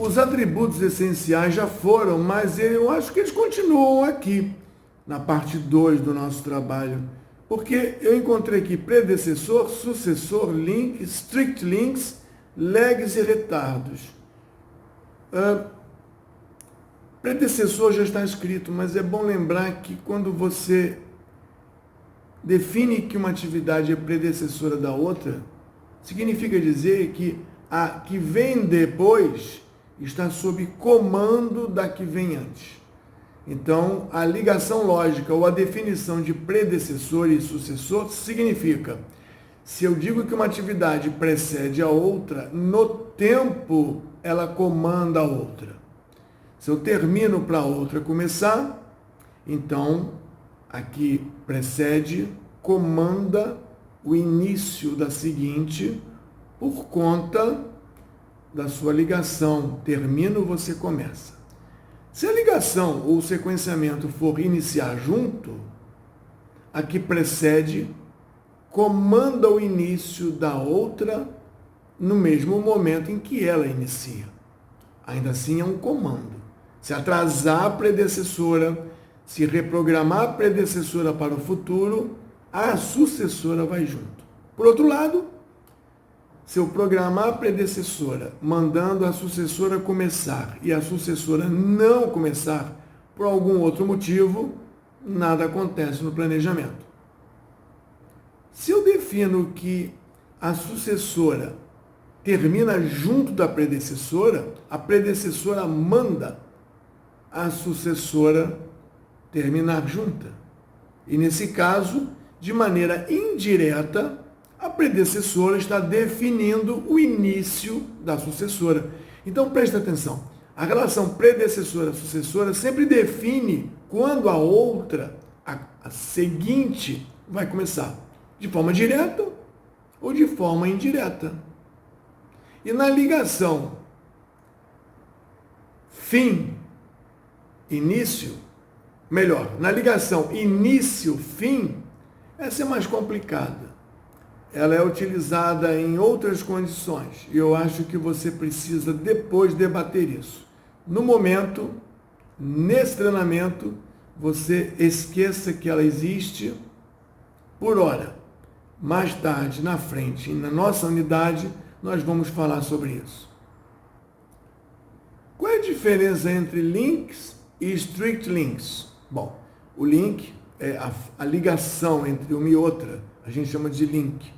os atributos essenciais já foram, mas eu acho que eles continuam aqui, na parte 2 do nosso trabalho. Porque eu encontrei aqui predecessor, sucessor, link, strict links, lags e retardos. Predecessor já está escrito, mas é bom lembrar que quando você define que uma atividade é predecessora da outra, significa dizer que a que vem depois está sob comando da que vem antes. Então, a ligação lógica ou a definição de predecessor e sucessor significa, se eu digo que uma atividade precede a outra, no tempo ela comanda a outra. Se eu termino para a outra começar, então aqui precede, comanda o início da seguinte por conta da sua ligação. Termino, você começa. Se a ligação ou o sequenciamento for iniciar junto, a que precede comanda o início da outra no mesmo momento em que ela inicia. Ainda assim é um comando. Se atrasar a predecessora, se reprogramar a predecessora para o futuro, a sucessora vai junto. Por outro lado, se eu programar a predecessora, mandando a sucessora começar, e a sucessora não começar por algum outro motivo, nada acontece no planejamento. Se eu defino que a sucessora termina junto da predecessora, a predecessora manda a sucessora terminar junta. E nesse caso, de maneira indireta, a predecessora está definindo o início da sucessora. Então, preste atenção. A relação predecessora-sucessora sempre define quando a outra, a seguinte, vai começar. De forma direta ou de forma indireta. E na ligação fim-início, melhor, na ligação início-fim, essa é mais complicada. Ela é utilizada em outras condições. E eu acho que você precisa depois debater isso. No momento, nesse treinamento, você esqueça que ela existe por hora. Mais tarde, na frente, na nossa unidade, nós vamos falar sobre isso. Qual é a diferença entre links e strict links? Bom, o link é a ligação entre uma e outra. A gente chama de link.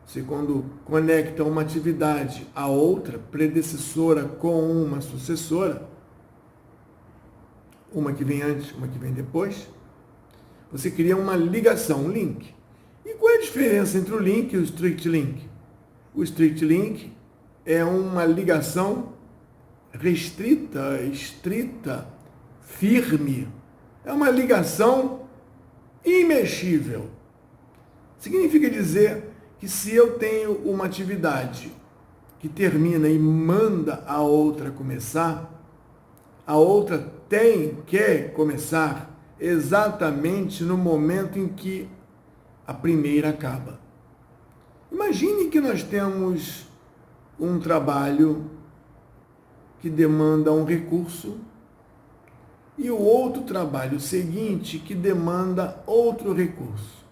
Você, quando conecta uma atividade a outra, predecessora com uma sucessora, uma que vem antes, uma que vem depois, você cria uma ligação, um link. E qual é a diferença entre o link e o strict link? O strict link é uma ligação restrita, estrita, firme. É uma ligação imexível. Significa dizer que se eu tenho uma atividade que termina e manda a outra começar, a outra quer começar exatamente no momento em que a primeira acaba. Imagine que nós temos um trabalho que demanda um recurso e o outro trabalho seguinte que demanda outro recurso.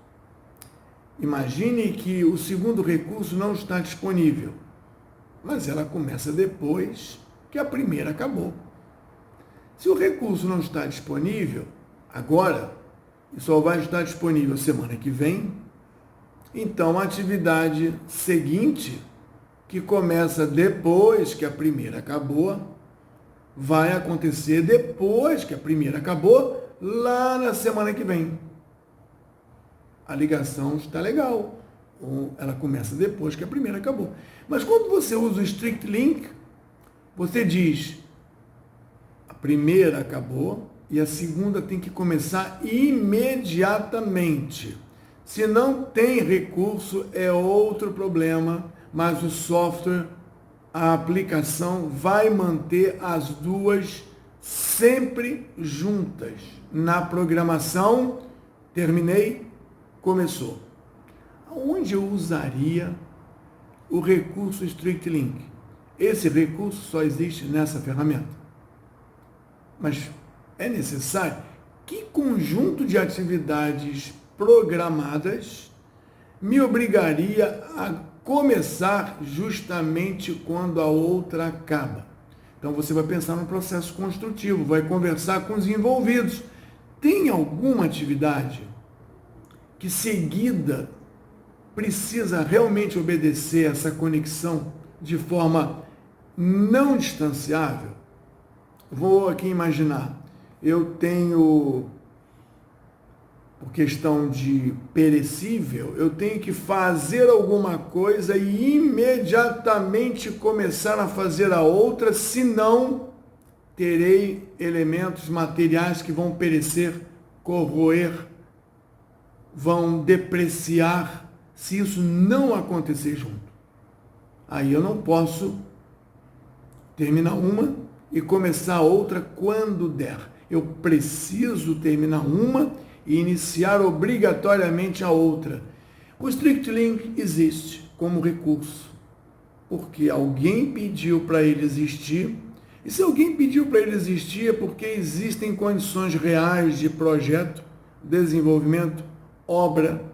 Imagine que o segundo recurso não está disponível, mas ela começa depois que a primeira acabou. Se o recurso não está disponível agora, e só vai estar disponível semana que vem, então a atividade seguinte, que começa depois que a primeira acabou, vai acontecer depois que a primeira acabou, lá na semana que vem. A ligação está legal. Ela começa depois que a primeira acabou. Mas quando você usa o strict link, você diz, a primeira acabou e a segunda tem que começar imediatamente. Se não tem recurso, é outro problema, mas o software, a aplicação, vai manter as duas sempre juntas. Na programação, terminei, começou. Onde eu usaria o recurso strict link? Esse recurso só existe nessa ferramenta. Mas é necessário que conjunto de atividades programadas me obrigaria a começar justamente quando a outra acaba. Então você vai pensar no processo construtivo, vai conversar com os envolvidos. Tem alguma atividade que seguida precisa realmente obedecer essa conexão de forma não distanciável? Vou aqui imaginar, eu tenho, por questão de perecível, eu tenho que fazer alguma coisa e imediatamente começar a fazer a outra, senão terei elementos materiais que vão perecer, corroer, vão depreciar, se isso não acontecer junto. Aí eu não posso terminar uma e começar outra quando der. Eu preciso terminar uma e iniciar obrigatoriamente a outra. O Strict Link existe como recurso, porque alguém pediu para ele existir, e se alguém pediu para ele existir é porque existem condições reais de projeto, desenvolvimento, obra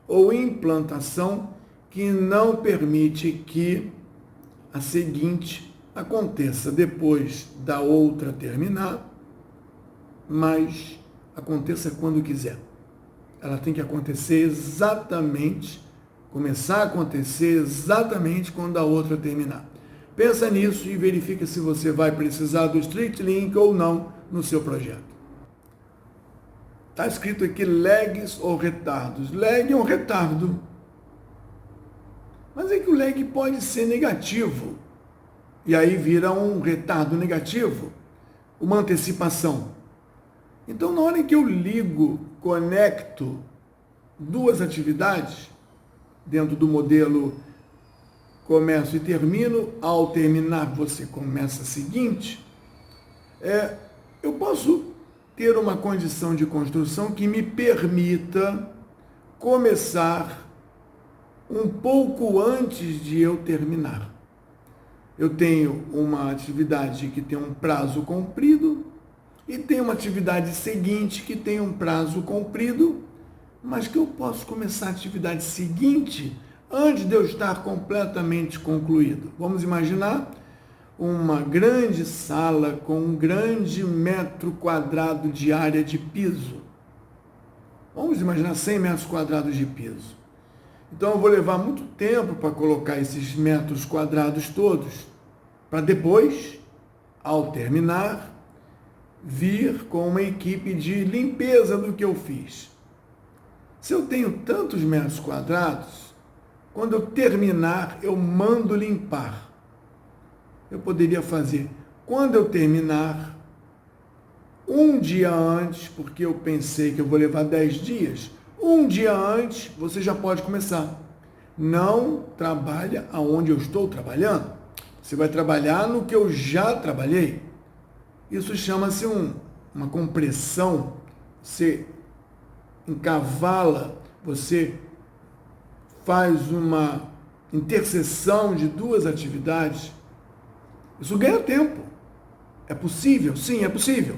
ou implantação que não permite que a seguinte aconteça depois da outra terminar, mas aconteça quando quiser. Ela tem que acontecer exatamente, começar a acontecer exatamente quando a outra terminar. Pensa nisso e verifica se você vai precisar do Strict Link ou não no seu projeto. Está escrito aqui lags ou retardos. Lag é um retardo. Mas é que o lag pode ser negativo. E aí vira um retardo negativo, uma antecipação. Então, na hora em que eu ligo, conecto duas atividades, dentro do modelo começo e termino, ao terminar você começa a seguinte, eu posso ter uma condição de construção que me permita começar um pouco antes de eu terminar. Eu tenho uma atividade que tem um prazo comprido e tem uma atividade seguinte que tem um prazo comprido, mas que eu posso começar a atividade seguinte antes de eu estar completamente concluído. Vamos imaginar uma grande sala com um grande metro quadrado de área de piso. Vamos imaginar 100 metros quadrados de piso. Então eu vou levar muito tempo para colocar esses metros quadrados todos, para depois, ao terminar, vir com uma equipe de limpeza do que eu fiz. Se eu tenho tantos metros quadrados, quando eu terminar, eu mando limpar. Eu poderia fazer, quando eu terminar, um dia antes, porque eu pensei que eu vou levar 10 dias, um dia antes você já pode começar. Não trabalha aonde eu estou trabalhando. Você vai trabalhar no que eu já trabalhei. Isso chama-se uma compressão. Você encavala, você faz uma interseção de duas atividades. Isso ganha tempo. É possível? Sim, é possível.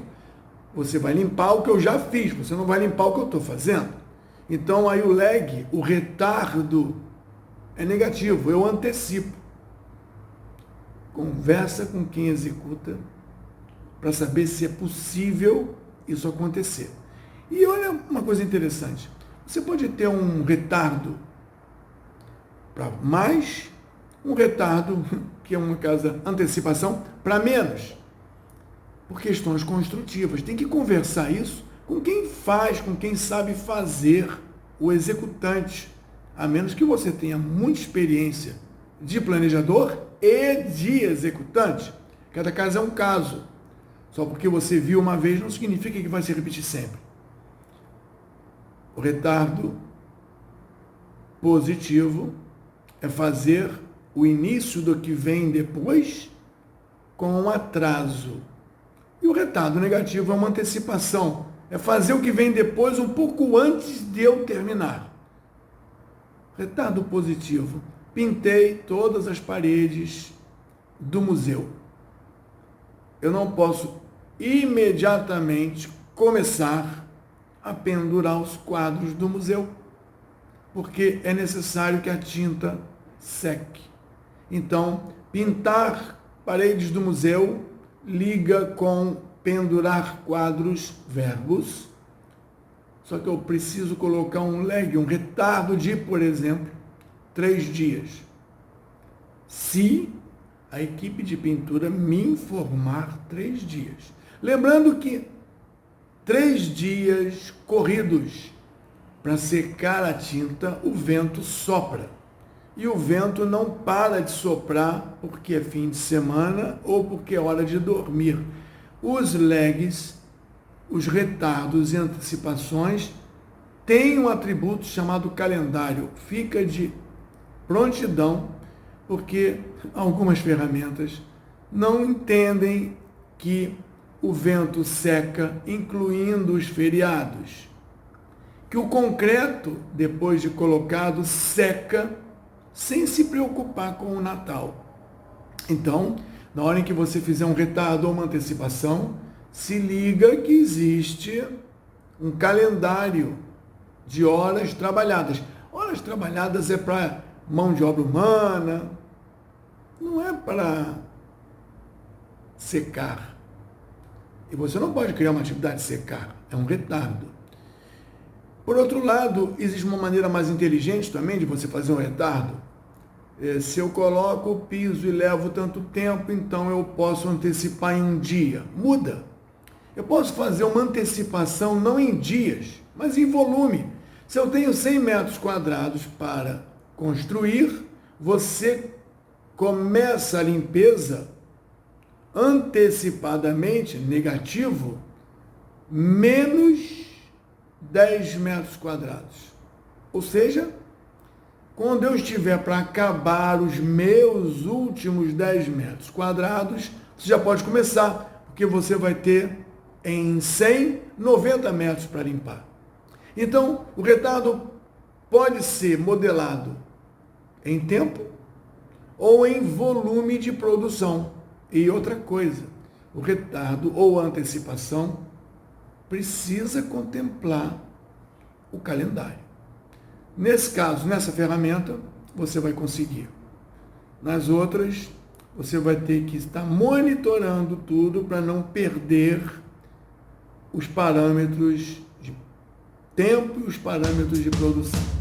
Você vai limpar o que eu já fiz, você não vai limpar o que eu estou fazendo. Então aí o lag, o retardo, é negativo, eu antecipo. Conversa com quem executa para saber se é possível isso acontecer. E olha uma coisa interessante, você pode ter um retardo para mais, um retardo, que é uma casa antecipação, para menos, por questões construtivas. Tem que conversar isso com quem faz, com quem sabe fazer, o executante, a menos que você tenha muita experiência de planejador e de executante. Cada caso é um caso. Só porque você viu uma vez não significa que vai se repetir sempre. O retardo positivo é fazer o início do que vem depois com um atraso. E o retardo negativo é uma antecipação. É fazer o que vem depois um pouco antes de eu terminar. Retardo positivo. Pintei todas as paredes do museu. Eu não posso imediatamente começar a pendurar os quadros do museu, porque é necessário que a tinta seque. Então, pintar paredes do museu liga com pendurar quadros, verbos. Só que eu preciso colocar um lag, um retardo de, por exemplo, 3 dias. Se a equipe de pintura me informar 3 dias. Lembrando que 3 dias corridos para secar a tinta, o vento sopra. E o vento não para de soprar porque é fim de semana ou porque é hora de dormir. Os lags, os retardos e antecipações têm um atributo chamado calendário. Fica de prontidão, porque algumas ferramentas não entendem que o vento seca, incluindo os feriados. Que o concreto, depois de colocado, seca sem se preocupar com o Natal. Então, na hora em que você fizer um retardo ou uma antecipação, se liga que existe um calendário de horas trabalhadas. Horas trabalhadas é para mão de obra humana, não é para secar. E você não pode criar uma atividade de secar, é um retardo. Por outro lado, existe uma maneira mais inteligente também de você fazer um retardo. Se eu coloco o piso e levo tanto tempo, então eu posso antecipar em um dia. Muda. Eu posso fazer uma antecipação não em dias, mas em volume. Se eu tenho 100 metros quadrados para construir, você começa a limpeza antecipadamente, negativo, menos 10 metros quadrados. Ou seja, quando eu estiver para acabar os meus últimos 10 metros quadrados, você já pode começar, porque você vai ter em 100, 90 metros para limpar. Então, o retardo pode ser modelado em tempo ou em volume de produção. E outra coisa, o retardo ou a antecipação precisa contemplar o calendário. Nesse caso, nessa ferramenta, você vai conseguir. Nas outras, você vai ter que estar monitorando tudo para não perder os parâmetros de tempo e os parâmetros de produção.